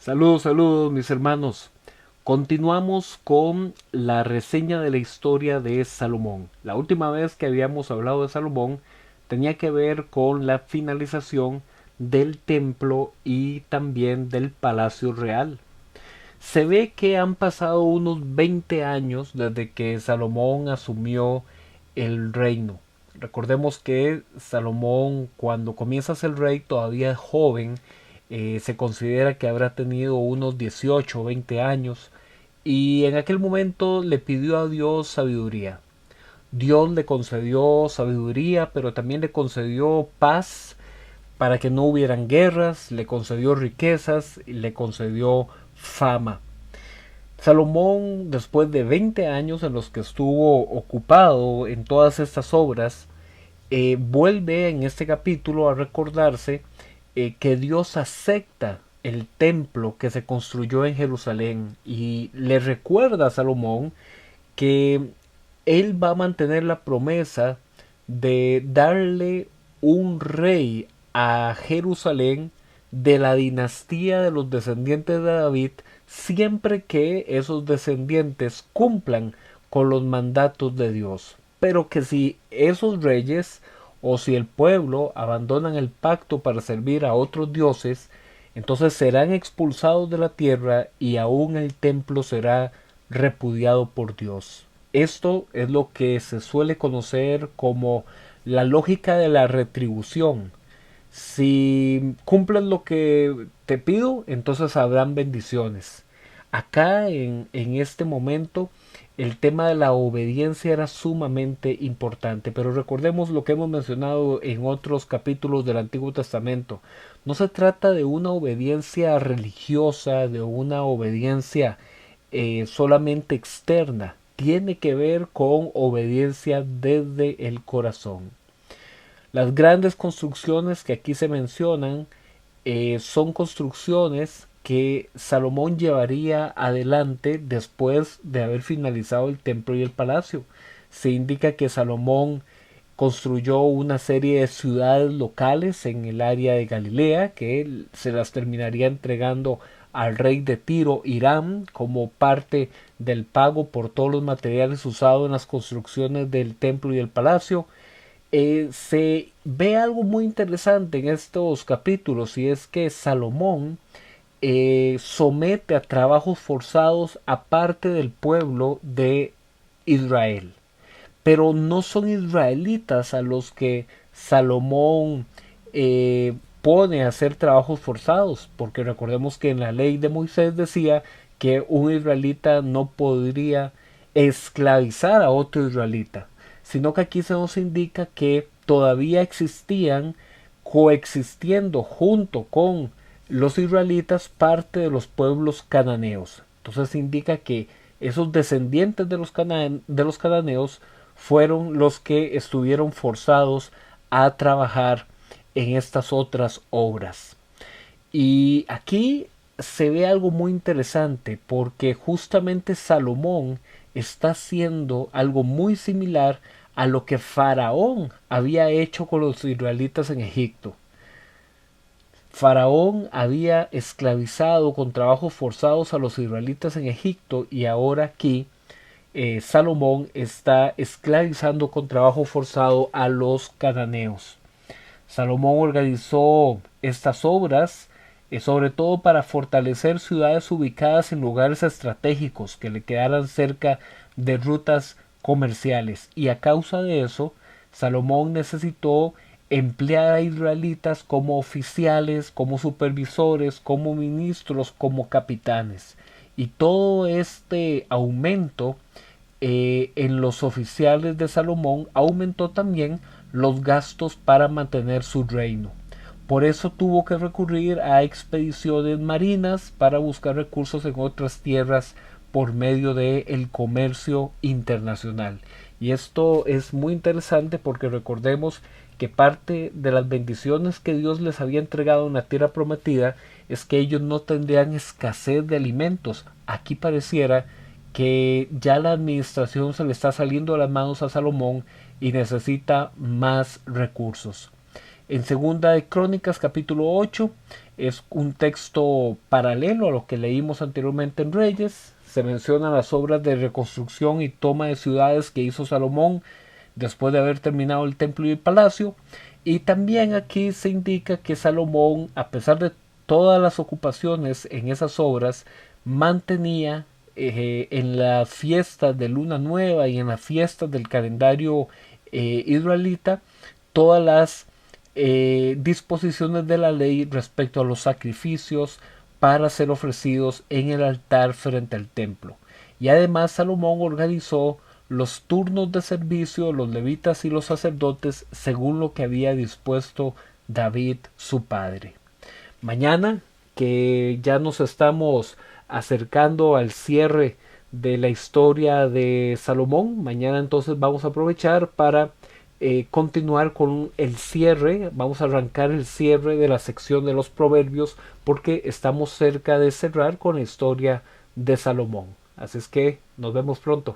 Saludos mis hermanos. Continuamos con la reseña de la historia de Salomón. La última vez que habíamos hablado de Salomón tenía que ver con la finalización del templo y también del palacio real. Se ve que han pasado unos 20 años desde que Salomón asumió el reino. Recordemos que Salomón, cuando comienza a ser rey, todavía es joven. Se considera que habrá tenido unos 18 o 20 años, y en aquel momento le pidió a Dios sabiduría. Dios le concedió sabiduría, pero también le concedió paz para que no hubieran guerras, le concedió riquezas y le concedió fama. Salomón, después de 20 años en los que estuvo ocupado en todas estas obras, vuelve en este capítulo a recordarse que Dios acepta el templo que se construyó en Jerusalén, y le recuerda a Salomón que él va a mantener la promesa de darle un rey a Jerusalén de la dinastía de los descendientes de David, siempre que esos descendientes cumplan con los mandatos de Dios. Pero que si esos reyes o si el pueblo abandonan el pacto para servir a otros dioses, entonces serán expulsados de la tierra y aún el templo será repudiado por Dios. Esto es lo que se suele conocer como la lógica de la retribución. Si cumples lo que te pido, entonces habrán bendiciones. Acá en este momento el tema de la obediencia era sumamente importante, pero recordemos lo que hemos mencionado en otros capítulos del Antiguo Testamento. No se trata de una obediencia religiosa, de una obediencia solamente externa. Tiene que ver con obediencia desde el corazón. Las grandes construcciones que aquí se mencionan son construcciones que Salomón llevaría adelante después de haber finalizado el templo y el palacio. Se indica que Salomón construyó una serie de ciudades locales en el área de Galilea, que él se las terminaría entregando al rey de Tiro, Hiram, como parte del pago por todos los materiales usados en las construcciones del templo y el palacio. Se ve algo muy interesante en estos capítulos, y es que Salomón somete a trabajos forzados a parte del pueblo de Israel, pero no son israelitas a los que Salomón pone a hacer trabajos forzados, porque recordemos que en la ley de Moisés decía que un israelita no podría esclavizar a otro israelita, sino que aquí se nos indica que todavía existían coexistiendo junto con los israelitas parte de los pueblos cananeos. Entonces indica que esos descendientes de los cananeos fueron los que estuvieron forzados a trabajar en estas otras obras. Y aquí se ve algo muy interesante, porque justamente Salomón está haciendo algo muy similar a lo que Faraón había hecho con los israelitas en Egipto. Faraón había esclavizado con trabajos forzados a los israelitas en Egipto, y ahora aquí Salomón está esclavizando con trabajo forzado a los cananeos. Salomón organizó estas obras sobre todo para fortalecer ciudades ubicadas en lugares estratégicos que le quedaran cerca de rutas comerciales, y a causa de eso Salomón necesitó emplear a israelitas como oficiales, como supervisores, como ministros, como capitanes, y todo este aumento en los oficiales de Salomón aumentó también los gastos para mantener su reino. Por eso tuvo que recurrir a expediciones marinas para buscar recursos en otras tierras por medio del comercio internacional. Y esto es muy interesante porque recordemos que parte de las bendiciones que Dios les había entregado en la tierra prometida es que ellos no tendrían escasez de alimentos. Aquí pareciera que ya la administración se le está saliendo de las manos a Salomón y necesita más recursos. En segunda de Crónicas capítulo 8 Es un texto paralelo a lo que leímos anteriormente en Reyes. Se mencionan las obras de reconstrucción y toma de ciudades que hizo Salomón después de haber terminado el templo y el palacio. Y también aquí se indica que Salomón, a pesar de todas las ocupaciones en esas obras, mantenía en las fiestas de luna nueva y en las fiestas del calendario israelita todas las disposiciones de la ley respecto a los sacrificios para ser ofrecidos en el altar frente al templo. Y además Salomón organizó los turnos de servicio, los levitas y los sacerdotes, según lo que había dispuesto David su padre. Mañana, que ya nos estamos acercando al cierre de la historia de Salomón, mañana entonces vamos a aprovechar para continuar con el cierre, vamos a arrancar el cierre de la sección de los proverbios porque estamos cerca de cerrar con la historia de Salomón. Así es que nos vemos pronto.